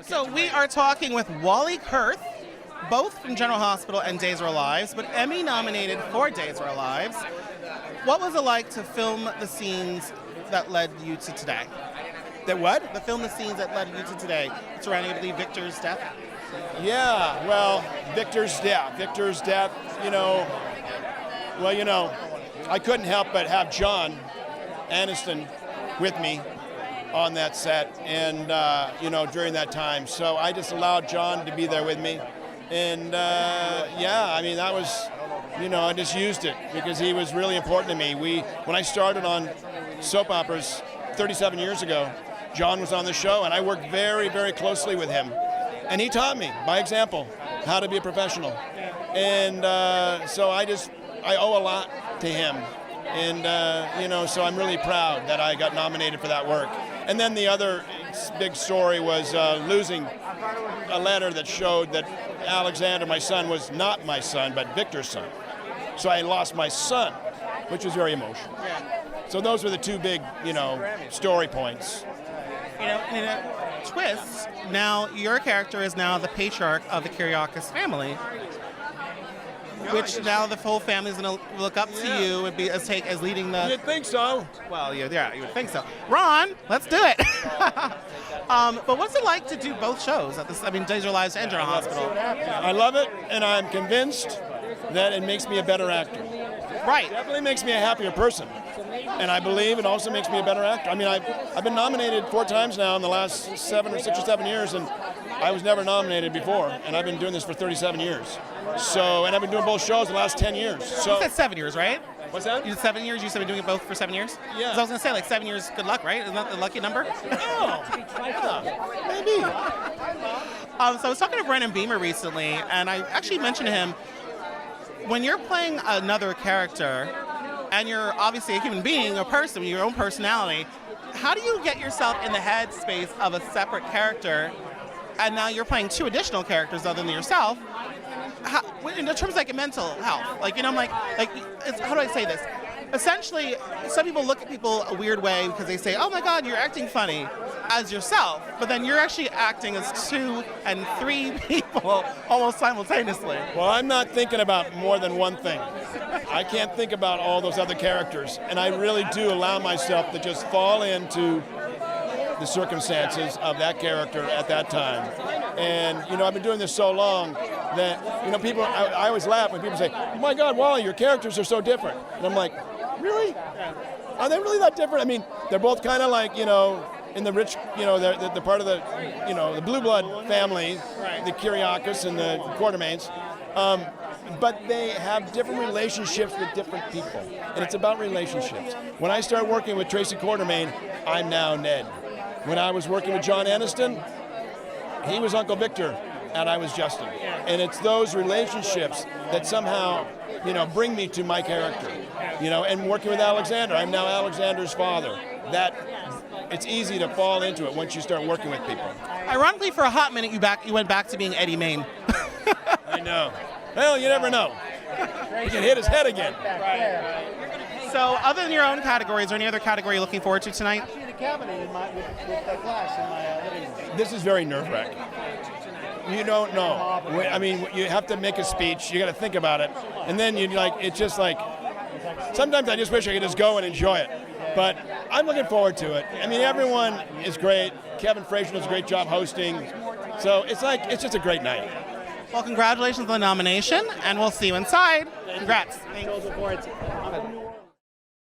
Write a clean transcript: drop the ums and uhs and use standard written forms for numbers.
So we are talking with Wally Kurth, both from General Hospital and Days of Our Lives, but Emmy nominated for Days of Our Lives. What was it like to film the scenes that led you to today? That what? The film the scenes that led you to today, surrounding, I believe, Victor's death? Yeah, well, Victor's death, I couldn't help but have John Aniston with me on that set and, during that time. So I just allowed John to be there with me. And, that was, I just used it because he was really important to me. When I started on soap operas 37 years ago, John was on the show, and I worked very, very closely with him. And he taught me, by example, how to be a professional. And so I owe a lot to him. And, so I'm really proud that I got nominated for that work. And then the other big story was losing a letter that showed that Alexander, my son, was not my son, but Victor's son. So I lost my son, which was very emotional. So those were the two big, story points. In a twist, now your character is now the patriarch of the Kiriakis family, which now the whole family is going to look up to you and be as leading the... You'd think so. Well, yeah, you would think so. Ron, let's do it. But what's it like to do both shows at Days of Our Lives and General Hospital? I love it, and I'm convinced that it makes me a better actor. Right. It definitely makes me a happier person. And I believe it also makes me a better actor. I mean, I've been nominated 4 times now in the last 6 or 7 years, and I was never nominated before, and I've been doing this for 37 years. So, and I've been doing both shows the last 10 years. So you said 7 years, right? What's that? You said 7 years? You said been doing it both for 7 years? Yeah. 'Cause I was going to say, 7 years, good luck, right? Isn't that the lucky number? Oh, yeah, maybe. So I was talking to Brennan Beamer recently, and I actually mentioned to him, when you're playing another character, and you're obviously a human being, a person, your own personality, how do you get yourself in the headspace of a separate character, and now you're playing 2 additional characters other than yourself? In terms of mental health, how do I say this? Essentially, some people look at people a weird way because they say, "Oh my God, you're acting funny," as yourself, but then you're actually acting as 2 and 3 people almost simultaneously. Well, I'm not thinking about more than one thing. I can't think about all those other characters, and I really do allow myself to just fall into the circumstances of that character at that time. And, I've been doing this so long that, people, I always laugh when people say, "Oh my God, Wally, your characters are so different." And I'm like, really? Are they really that different? I mean, they're both kind of in the rich, they're part of the, the blue blood family, the Kiriakis and the Quartermaines. But they have different relationships with different people. And it's about relationships. When I start working with Tracy Quartermaine, I'm now Ned. When I was working with John Aniston, he was Uncle Victor, and I was Justin. And it's those relationships that somehow, bring me to my character. And working with Alexander, I'm now Alexander's father. It's easy to fall into it once you start working with people. Ironically, for a hot minute, you went back to being Eddie Main. I know. Well, you never know. He can hit his head again. So, other than your own category, is there any other category you're looking forward to tonight? Actually, the cabinet with the glass in my living room. This is very nerve-wracking. You don't know. I mean, you have to make a speech. You got to think about it, and then it's just sometimes I just wish I could just go and enjoy it. But I'm looking forward to it. I mean, everyone is great. Kevin Frazier does a great job hosting. So it's just a great night. Well, congratulations on the nomination, and we'll see you inside. Congrats. Thanks.